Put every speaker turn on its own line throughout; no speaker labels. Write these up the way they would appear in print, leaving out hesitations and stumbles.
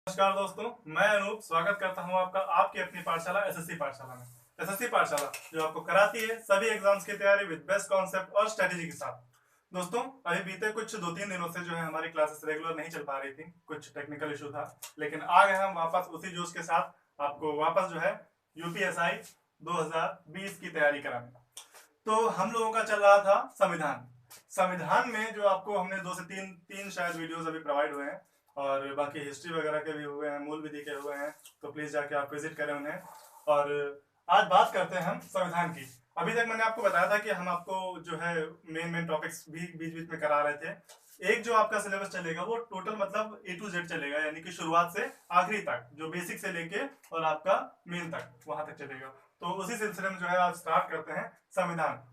नमस्कार दोस्तों, मैं अनूप स्वागत करता हूं आपका आपकी अपनी पाठशाला एसएससी पाठशाला में। एसएससी पाठशाला जो आपको कराती है सभी एग्जाम्स की तैयारी विद बेस्ट कॉन्सेप्ट और स्ट्रेटेजी के साथ। दोस्तों, अभी बीते कुछ 2-3 दिनों से जो है हमारी क्लासेस रेगुलर नहीं चल पा रही थी, कुछ टेक्निकल इशू था, लेकिन आ गए हम वापस उसी जोश के साथ आपको वापस जो है यूपीएसआई 2020 की तैयारी कराने। तो हम लोगों का चल रहा था संविधान में जो आपको हमने 2 से 3 शायद वीडियोस अभी प्रोवाइड हुए हैं और बाकी हिस्ट्री वगैरह के भी हुए हैं, मूल विधि के हुए हैं, तो प्लीज जाके आप विजिट करें उन्हें। और आज बात करते हैं हम संविधान की। अभी तक मैंने आपको बताया था कि हम आपको जो है मेन टॉपिक्स भी बीच बीच में करा रहे थे। एक जो आपका सिलेबस चलेगा वो टोटल मतलब A to Z चलेगा, यानी कि शुरुआत से आखिरी तक, जो बेसिक से लेके और आपका मेन तक वहां तक चलेगा। तो उसी सिलसिले में जो है आज स्टार्ट करते हैं संविधान।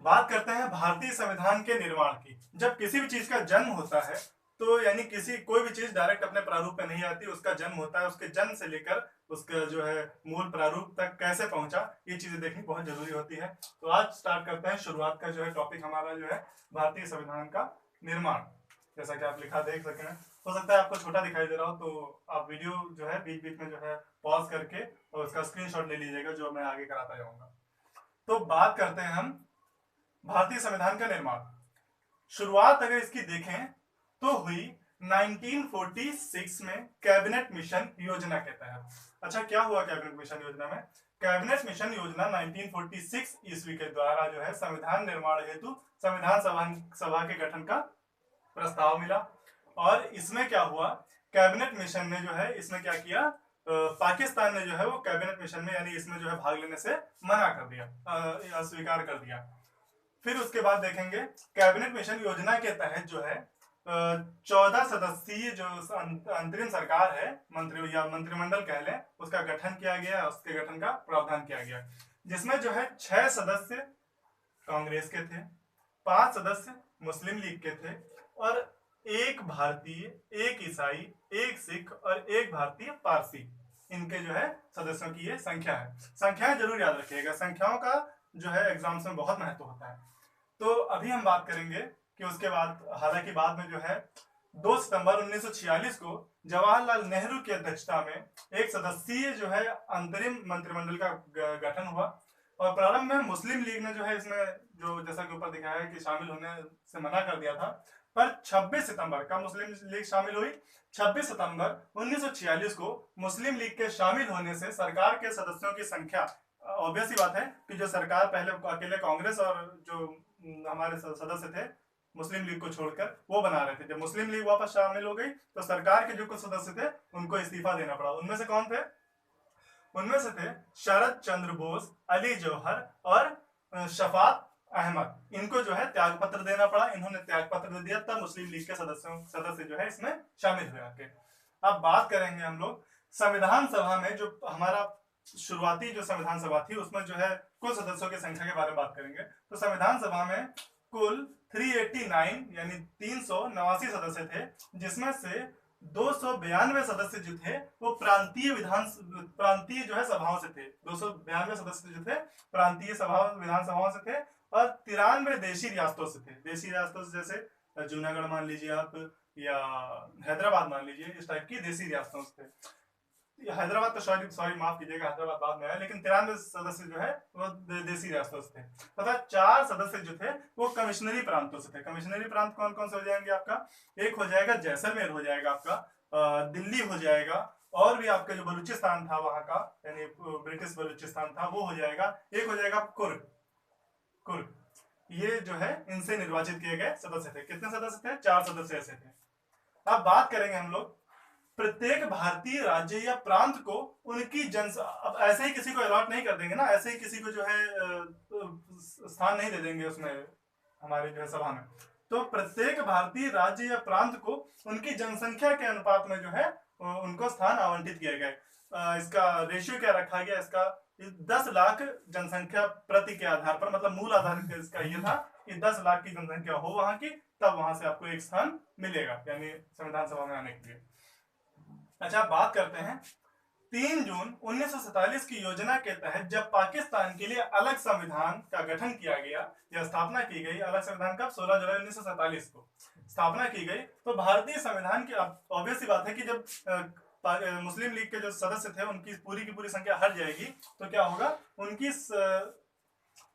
बात करते हैं भारतीय संविधान के निर्माण की। जब किसी भी चीज का जन्म होता है तो यानी किसी कोई भी चीज डायरेक्ट अपने प्रारूप में नहीं आती, उसका जन्म होता है, उसके जन्म से लेकर उसका जो है मूल प्रारूप तक कैसे पहुंचा, ये चीजें देखनी बहुत जरूरी होती है। तो आज स्टार्ट करते हैं शुरुआत का जो है टॉपिक हमारा जो है भारतीय संविधान का निर्माण। जैसा कि आप लिखा देख सकें, हो सकता है आपको छोटा दिखाई दे रहा हो, तो आप वीडियो जो है बीच बीच में जो है पॉज करके और उसका स्क्रीनशॉट ले लीजिएगा जो मैं आगे कराता जाऊंगा। तो बात करते हैं हम भारतीय संविधान का निर्माण। शुरुआत अगर इसकी देखें तो हुई 1946 में कैबिनेट मिशन योजना के तहत। अच्छा, क्या हुआ कैबिनेट मिशन योजना में? कैबिनेट मिशन योजना 1946 ईस्वी के द्वारा जो है संविधान निर्माण हेतु संविधान सभा के गठन का प्रस्ताव मिला। और इसमें क्या हुआ, कैबिनेट मिशन ने जो है इसमें क्या किया, पाकिस्तान ने जो है वो कैबिनेट मिशन में यानी इसमें जो है भाग लेने से मना कर दिया, अस्वीकार कर दिया। फिर उसके बाद देखेंगे कैबिनेट मिशन योजना के तहत जो है 14 सदस्यीय जो अंतरिम सरकार है, मंत्री या मंत्रिमंडल कह लें, उसका गठन किया गया, उसके गठन का प्रावधान किया गया, जिसमें जो है 6 सदस्य कांग्रेस के थे, 5 सदस्य मुस्लिम लीग के थे और एक भारतीय, एक ईसाई, एक सिख और एक भारतीय पारसी, इनके जो है सदस्यों की ये संख्या है। संख्याएं जरूर याद रखिएगा, संख्याओं का जो है एग्जाम्स में बहुत महत्व होता है। तो अभी हम बात करेंगे कि उसके बाद, हालांकि बाद में जो है 2 सितंबर 1946 को जवाहरलाल नेहरू की अध्यक्षता में एक सदस्यीय जो है अंतरिम मंत्रिमंडल का गठन हुआ। और प्रारंभ में मुस्लिम लीग ने जो है इसमें जो जैसा कि ऊपर दिखाया है कि शामिल होने से मना कर दिया था, पर 26 सितंबर का मुस्लिम लीग शामिल हुई। 26 सितंबर 1946 को मुस्लिम लीग के शामिल होने से सरकार के सदस्यों की संख्या, ऑब्वियस ही बात है कि जो सरकार पहले अकेले कांग्रेस और जो हमारे सदस्य थे मुस्लिम लीग को छोड़कर वो बना रहे थे, जब मुस्लिम लीग वापस शामिल हो गई तो सरकार के जो कुछ सदस्य थे उनको इस्तीफा देना पड़ा। उनमें से कौन थे? उनमें से थे शरद चंद्र बोस, अली जौहर और शफात अहमद। इनको जो है त्याग पत्र देना पड़ा, इन्होंने त्याग पत्र दे दिया, तब मुस्लिम लीग के सदस्य जो है इसमें शामिल हुए आके। अब बात करेंगे हम लोग संविधान सभा में, जो हमारा शुरुआती जो संविधान सभा थी उसमें जो है कुल सदस्यों की संख्या के बारे में बात करेंगे। तो संविधान सभा में कुल 389 यानी 389 सदस्य थे, जिसमें से 292 सदस्य जो थे वो प्रांतीय जो है सभाओं से थे। 292 सदस्य जो थे प्रांतीय विधान सभाओं से थे और 93 देशी रियासतों से थे। देशी रियासतों से जैसे जूनागढ़ मान लीजिए आप, या हैदराबाद मान लीजिए, इस टाइप की देशी रियासतों से थे। हैदराबाद तो सॉरी माफ कीजिएगा, हैदराबाद बाद में है, लेकिन 93 सदस्य जो है वो देशी रियासतों से थे तथा 4 सदस्य जो थे वो कमिश्नरी प्रांतों से थे। कमिश्नरी प्रांत कौन कौन से हो जाएंगे आपका? एक हो जाएगा जैसलमेर, हो जाएगा आपका दिल्ली हो जाएगा, और भी आपका जो बलूचिस्तान था वहां का यानी ब्रिटिश बलूचिस्तान था वो हो जाएगा। एक हो जाएगा कुर्ग। ये जो है इनसे निर्वाचित किए गए सदस्य थे। कितने सदस्य थे? 4 सदस्य ऐसे थे। अब बात करेंगे हम लोग प्रत्येक भारतीय राज्य या प्रांत को उनकी अब ऐसे ही किसी को अलॉट नहीं कर देंगे ना, ऐसे ही किसी को जो है स्थान नहीं दे देंगे उसमें हमारे जो है सभा में। तो प्रत्येक भारतीय राज्य या प्रांत को उनकी जनसंख्या के अनुपात में जो है उनको स्थान आवंटित किए गए। इसका रेशियो क्या रखा गया? इसका 10 लाख जनसंख्या प्रति के आधार पर, मतलब मूल आधार इसका ये था कि 10 लाख की जनसंख्या हो वहां की, तब वहां से आपको एक स्थान मिलेगा यानी संविधान सभा में आने के लिए। अच्छा, बात करते हैं 3 जून 1947 की योजना के तहत जब पाकिस्तान के लिए अलग संविधान का गठन किया गया या स्थापना की गई, अलग संविधान कब 16 जुलाई 1947 को स्थापना की गई, तो भारतीय संविधान की ऑब्वियस सी बात है कि जब मुस्लिम लीग के जो सदस्य थे उनकी पूरी की पूरी संख्या हट जाएगी तो क्या होगा, उनकी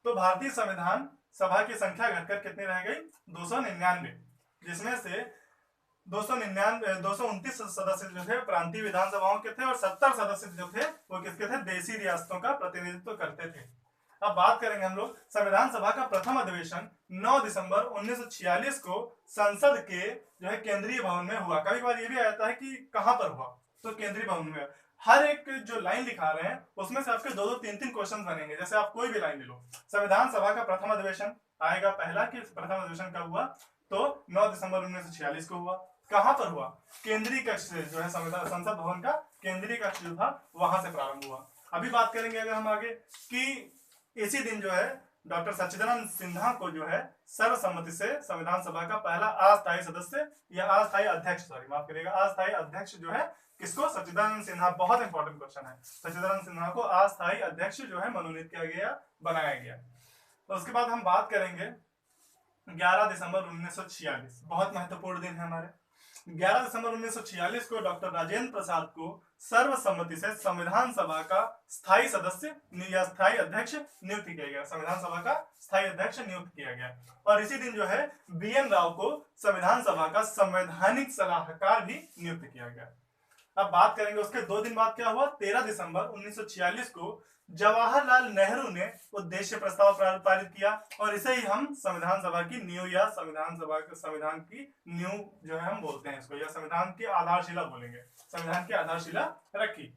तो भारतीय संविधान सभा की संख्या घटकर कितनी रह गई, 299, जिसमें से 229 सदस्य जो थे प्रांतीय विधानसभाओं के थे और 70 सदस्य जो थे वो किसके थे, देशी रियासतों का प्रतिनिधित्व करते थे। अब बात करेंगे हम लोग संविधान सभा का प्रथम अधिवेशन 9 दिसंबर 1946 को संसद के जो है केंद्रीय भवन में हुआ। कभी कभार ये भी आता है कि कहां पर हुआ, तो केंद्रीय भवन में। हर एक जो लाइन दिखा रहे हैं उसमें से आपके 2-2, 3-3 क्वेश्चन बनेंगे। जैसे आप कोई भी लाइन ले लो, संविधान सभा का प्रथम अधिवेशन आएगा पहला कि प्रथम अधिवेशन कब हुआ, तो 9 दिसंबर 1946 को हुआ। कहां पर हुआ, केंद्रीय कक्ष से जो है संविधान संसद भवन का केंद्रीय कक्ष जो था वहां से प्रारंभ हुआ। अभी बात करेंगे अगर हम आगे कि इसी दिन जो है डॉक्टर सच्चिदानंद सिन्हा को जो है सर्वसम्मति से संविधान सभा का पहला अस्थायी सदस्य या अस्थायी अध्यक्ष, सॉरी माफ करिएगा, अस्थायी अध्यक्ष जो है किसको, सच्चिदानंद सिन्हा, बहुत इंपॉर्टेंट क्वेश्चन है, सच्चिदानंद सिन्हा को अस्थायी अध्यक्ष जो है मनोनीत किया गया, बनाया गया। तो उसके बाद हम बात करेंगे 11 दिसंबर 1946, बहुत महत्वपूर्ण दिन है हमारे। 11 दिसंबर 1946 को डॉक्टर राजेंद्र प्रसाद को सर्वसम्मति से संविधान सभा का स्थायी सदस्य या स्थायी अध्यक्ष नियुक्त किया गया, संविधान सभा का स्थायी अध्यक्ष नियुक्त किया गया। और इसी दिन जो है BN राव को संविधान सभा का संवैधानिक सलाहकार भी नियुक्त किया गया। अब बात करेंगे उसके 2 दिन बाद क्या हुआ, 13 दिसंबर 1946 को जवाहरलाल नेहरू ने उद्देश्य प्रस्ताव पारित किया और इसे ही हम संविधान सभा की नींव या संविधान की नींव जो है हम बोलते हैं इसको, या संविधान की आधारशिला बोलेंगे, संविधान की आधारशिला रखी।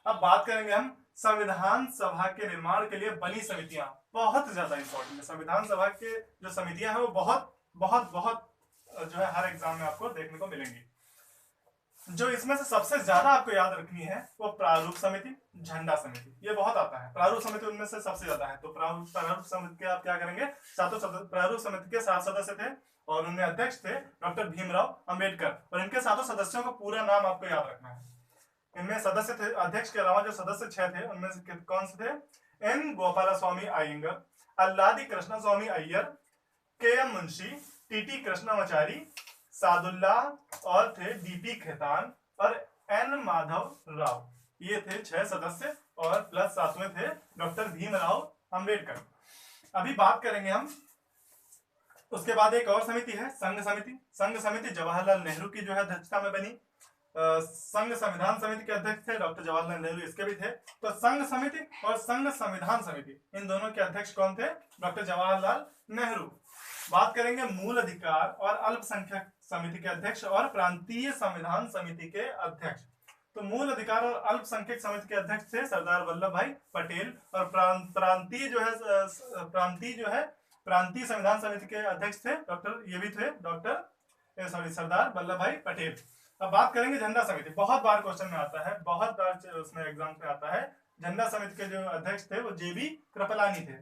अब बात करेंगे हम संविधान सभा के निर्माण के लिए बनी समितियां, बहुत ज्यादा इंपॉर्टेंट है। संविधान सभा के जो समितियां हैं वो बहुत बहुत बहुत जो है हर एग्जाम में आपको देखने को मिलेंगी। जो इसमें से सबसे ज्यादा आपको याद रखनी है वो प्रारूप समिति, झंडा समिति, ये बहुत आता है। प्रारूप समिति उनमें से सबसे ज्यादा है, तो प्रारूप समिति के आप क्या करेंगे, प्रारूप समिति के 7 सदस्य थे और उनमें अध्यक्ष थे डॉक्टर भीमराव अंबेडकर, और इनके 7 सदस्यों का पूरा नाम आपको याद रखना है। इनमें सदस्य थे, अध्यक्ष के अलावा जो सदस्य 6 थे उनमें से कौन से थे, N गोपालास्वामी अयंगर, अल्लादी कृष्ण स्वामी अय्यर, KM मुंशी, TT कृष्णमाचारी, सादुल्ला और थे DP खेतान और N माधव राव। ये थे 6 सदस्य और प्लस 7वें थे डॉक्टर भीमराव अंबेडकर। अभी बात करेंगे हम उसके बाद एक और समिति है संघ समिति। संघ समिति जवाहरलाल नेहरू की जो है अध्यक्षता में बनी। संघ संविधान समिति के अध्यक्ष थे डॉक्टर जवाहरलाल नेहरू, इसके भी थे। तो संघ समिति और संघ संविधान समिति, इन दोनों के अध्यक्ष कौन थे, डॉक्टर जवाहरलाल नेहरू। बात करेंगे मूल अधिकार और अल्पसंख्यक समिति के अध्यक्ष और प्रांतीय संविधान समिति के अध्यक्ष। तो मूल अधिकार और अल्पसंख्यक समिति के अध्यक्ष थे सरदार वल्लभ भाई पटेल और प्रांतीय संविधान समिति के अध्यक्ष थे सरदार वल्लभ भाई पटेल। अब बात करेंगे झंडा समिति, बहुत बार क्वेश्चन में आता है, बहुत बार उसमें एग्जाम में आता है। झंडा समिति के जो अध्यक्ष थे वो JB कृपलानी थे।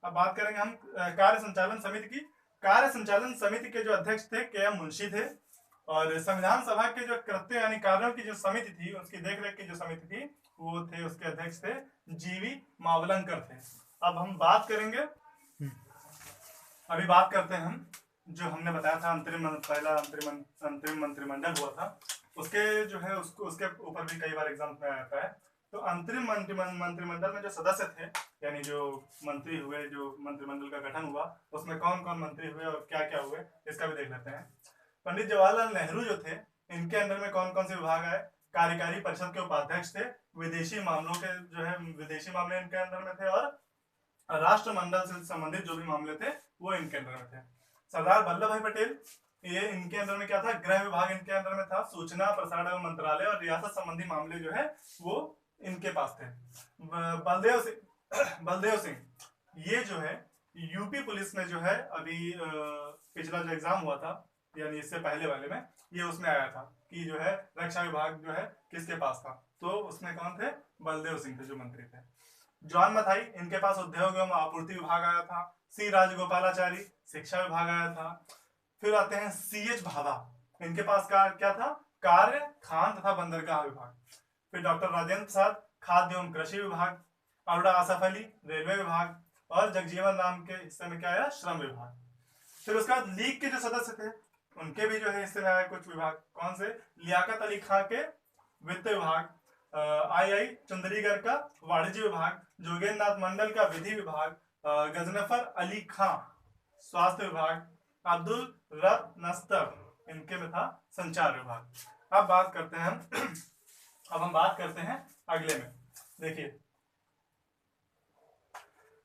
अब बात करेंगे हम कार्य संचालन समिति की। कार्य संचालन समिति के जो अध्यक्ष थे KM मुंशी थे और संविधान सभा के जो कृत्य यानी कार्यों की जो समिति थी, उसकी देखरेख की जो समिति थी वो थे, उसके अध्यक्ष थे GV मावलंकर थे। अब हम बात करेंगे, अभी बात करते हैं हम जो हमने बताया था अंतरिम मंत्रिमंडल हुआ था, उसके जो है उसके ऊपर भी कई बार एग्जाम में आता है। तो अंतरिम मंत्रिमंडल में जो सदस्य थे यानी जो मंत्री हुए, जो मंत्रिमंडल का गठन हुआ, उसमें कौन कौन मंत्री हुए और क्या क्या हुए इसका भी देख लेते हैं। पंडित जवाहरलाल नेहरू जो थे, इनके अंदर में कौन कौन से विभाग आए, कार्यकारी परिषद के उपाध्यक्ष थे, विदेशी मामलों के जो है विदेशी मामले इनके अंदर में थे और राष्ट्रमंडल से संबंधित जो भी मामले थे वो इनके अंदर में थे। सरदार वल्लभ भाई पटेल, ये इनके अंदर में क्या था, गृह विभाग इनके अंदर में था, सूचना प्रसारण मंत्रालय और रियासत संबंधी मामले जो है वो इनके पास थे। बलदेव सिंह ये जो है यूपी पुलिस में जो है अभी पिछला जो एग्जाम हुआ था यानी इससे पहले वाले में ये उसमें आया था कि जो है रक्षा विभाग जो है किसके पास था, तो उसमें कौन थे, बलदेव सिंह थे जो मंत्री थे। जॉन मथाई, इनके पास उद्योग एवं आपूर्ति विभाग आया था। C राजगोपालाचारी, शिक्षा विभाग आया था। फिर आते हैं CH भाभा, इनके पास क्या था, कार्य, खान तथा बंदरगाह विभाग। फिर डॉक्टर राजेंद्र प्रसाद खाद्य एवं कृषि विभाग, अरुणा आसफ अली रेलवे विभाग, और जगजीवन राम के हिस्से में क्या आया, श्रम विभाग। फिर उसके बाद लीग के जो सदस्य थे उनके भी जो है हिस्से में आया कुछ विभाग, कौन से, लियाकत अली खां के वित्त विभाग, आई चंद्रीगढ़ का वाणिज्य विभाग, जोगेंद्र नाथ मंडल का विधि विभाग, गजनफर अली खां स्वास्थ्य विभाग, अब्दुल रब नस्तर इनके में था संचार विभाग। अब बात करते हैं हम अब हम बात करते हैं अगले में। देखिए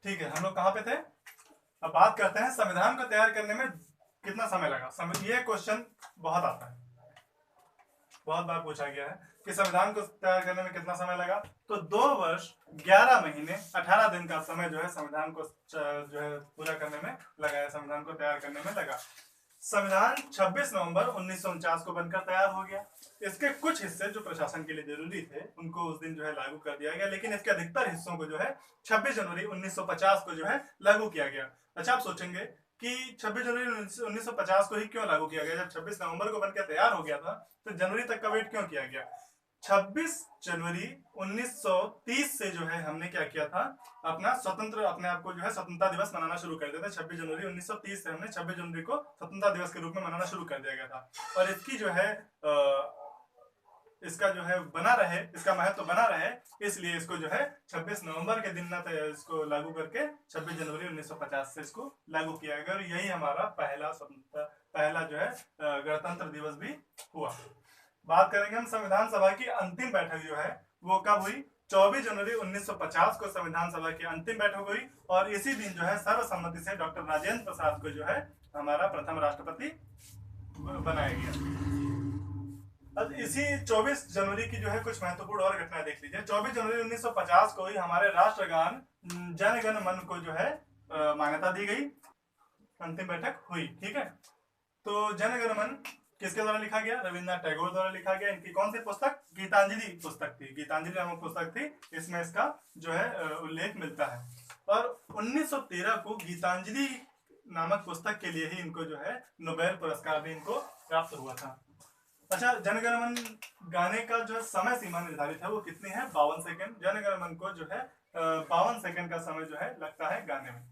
ठीक है, हम लोग कहां पे थे, अब बात करते हैं संविधान को तैयार करने में कितना समय लगा। ये क्वेश्चन बहुत आता है, बहुत बार पूछा गया है कि संविधान को तैयार करने में कितना समय लगा। तो 2 वर्ष 11 महीने 18 दिन का समय जो है संविधान को जो है पूरा करने में लगा, संविधान को तैयार करने में लगा। संविधान 26 नवंबर 1949 को बनकर तैयार हो गया। इसके कुछ हिस्से जो प्रशासन के लिए जरूरी थे उनको उस दिन जो है लागू कर दिया गया, लेकिन इसके अधिकतर हिस्सों को जो है 26 जनवरी 1950 को जो है लागू किया गया। अच्छा, आप सोचेंगे कि 26 जनवरी 1950 को ही क्यों लागू किया गया, जब 26 नवंबर को बनकर तैयार हो गया था तो जनवरी तक का वेट क्यों किया गया। 26 जनवरी 1930 से जो है हमने क्या किया था, अपना स्वतंत्र अपने आप को जो है स्वतंत्रता दिवस मनाना शुरू कर दिया था। 26 जनवरी 1930 से हमने 26 जनवरी को स्वतंत्रता दिवस के रूप में मनाना शुरू कर दिया गया था। और इसकी जो है इसका जो है बना रहे, इसका महत्व बना रहे, इसलिए इसको जो है 26 नवंबर के दिन ना इसको लागू करके 26 जनवरी 1950 से इसको लागू किया गया। और यही हमारा पहला जो है गणतंत्र दिवस भी हुआ। बात करेंगे हम संविधान सभा की अंतिम बैठक जो है वो कब हुई, 24 जनवरी 1950 को संविधान सभा की अंतिम बैठक हुई। और इसी दिन जो है सर्वसम्मति से डॉक्टर राजेंद्र प्रसाद को जो है हमारा प्रथम राष्ट्रपति बनाया गया। अब इसी 24 जनवरी की जो है कुछ महत्वपूर्ण और घटनाएं देख लीजिए। 24 जनवरी 1950 को ही हमारे राष्ट्रगान जन गण मन को जो है मान्यता दी गई, अंतिम बैठक हुई। ठीक है, तो जन गण मन किसके द्वारा लिखा गया, रविन्द्रनाथ टैगोर द्वारा लिखा गया। इनकी कौन सी पुस्तक, गीतांजलि पुस्तक थी, गीतांजलि नामक पुस्तक थी, इसमें इसका जो है उल्लेख मिलता है। और 1913 को गीतांजलि नामक पुस्तक के लिए ही इनको जो है नोबेल पुरस्कार भी इनको प्राप्त हुआ था। अच्छा, जनगण मन गाने का जो समय सीमा निर्धारित है वो कितनी है, 52 सेकंड। जनगण मन को जो है 52 सेकंड का समय जो है लगता है गाने में,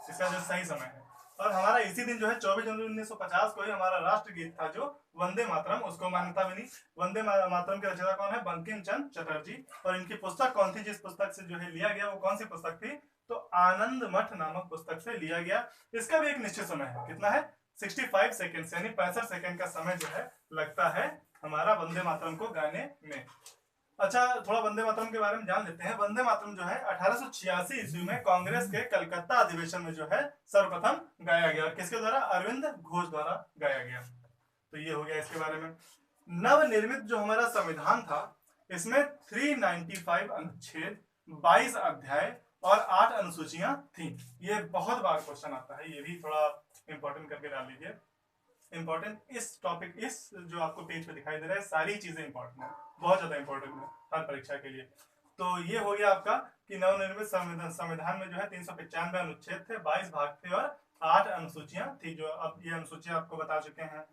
इसका जो सही समय है। और हमारा इसी दिन जो है 24 जनवरी 1950 को ही हमारा राष्ट्रगीत था जो वंदे मातरम, उसको मान्यता मिली। वंदे मातरम के रचयिता कौन है, बंकिम चंद्र चटर्जी। और इनकी पुस्तक कौन थी, जिस पुस्तक से जो है लिया गया वो कौन सी पुस्तक थी, तो आनंद मठ नामक पुस्तक से लिया गया। इसका भी एक निश्चित समय है, कितना है, 65 सेकंड यानी 65 सेकंड का समय जो है लगता है हमारा वंदे मातरम को गाने में। अच्छा, थोड़ा वंदे मातरम के बारे में जान लेते हैं। वंदे मातरम जो है 1886 ईस्वी में कांग्रेस के कलकत्ता अधिवेशन में जो है सर्वप्रथम गाया गया। किसके द्वारा, अरविंद घोष द्वारा गाया गया। तो ये हो गया इसके बारे में। नवनिर्मित जो हमारा संविधान था इसमें 395 अनुच्छेद, 22 अध्याय और 8 अनुसूचियां थी। ये बहुत बार क्वेश्चन आता है, ये भी थोड़ा इंपॉर्टेंट करके डाल लीजिए। इंपॉर्टेंट इस टॉपिक, इस जो आपको पेज पे दिखाई दे रहा है सारी चीजें इंपॉर्टेंट है, बहुत ज्यादा इंपॉर्टेंट है हर परीक्षा के लिए। तो ये हो गया आपका कि नवनिर्मित संविधान में जो है 395 अनुच्छेद थे, 22 भाग थे और 8 अनुसूचियां थी, जो अब ये अनुसूचियां आपको बता चुके हैं।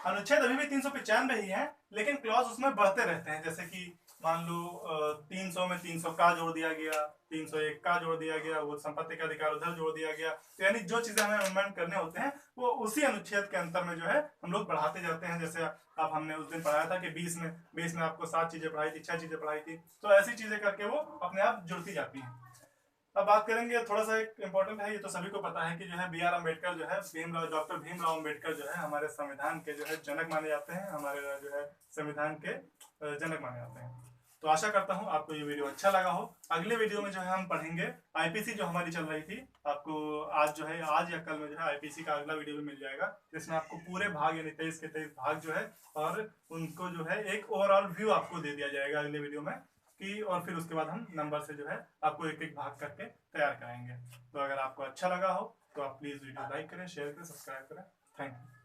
अनुच्छेद अभी भी 395 ही है, लेकिन क्लॉज उसमें बढ़ते रहते हैं। जैसे कि मान लो 300 में 300 का जोड़ दिया गया, 301 का जोड़ दिया गया, वो संपत्ति का अधिकार उधर जोड़ दिया गया। तो यानी जो चीजें हमें अमेंडमेंट करने होते हैं वो उसी अनुच्छेद के अंतर में जो है हम लोग बढ़ाते जाते हैं। जैसे आप हमने उस दिन पढ़ाया था कि 20 में आपको 7 चीजें पढ़ाई थी, 6 चीजें पढ़ाई थी, तो ऐसी चीजें करके वो अपने आप जुड़ती जाती हैं। अब बात करेंगे, थोड़ा सा एक इंपॉर्टेंट है, ये तो सभी को पता है कि जो है बी आर अम्बेडकर जो है डॉक्टर भीमराव अम्बेडकर जो है हमारे संविधान के जो है जनक माने जाते हैं, हमारे जो है संविधान के जनक माने जाते हैं। तो आशा करता हूँ आपको ये वीडियो अच्छा लगा हो। अगले वीडियो में जो है हम पढ़ेंगे आईपीसी जो हमारी चल रही थी, आपको आज जो है आज या कल में जो है आईपीसी का अगला वीडियो भी मिल जाएगा, जिसमें आपको पूरे भाग यानी 23 के 23 भाग जो है और उनको जो है एक ओवरऑल व्यू आपको दे दिया जाएगा अगले वीडियो में कि, और फिर उसके बाद हम नंबर से जो है आपको एक एक भाग करके तैयार कराएंगे। तो अगर आपको अच्छा लगा हो तो आप प्लीज वीडियो लाइक करें, शेयर करें, सब्सक्राइब करें। Thank you.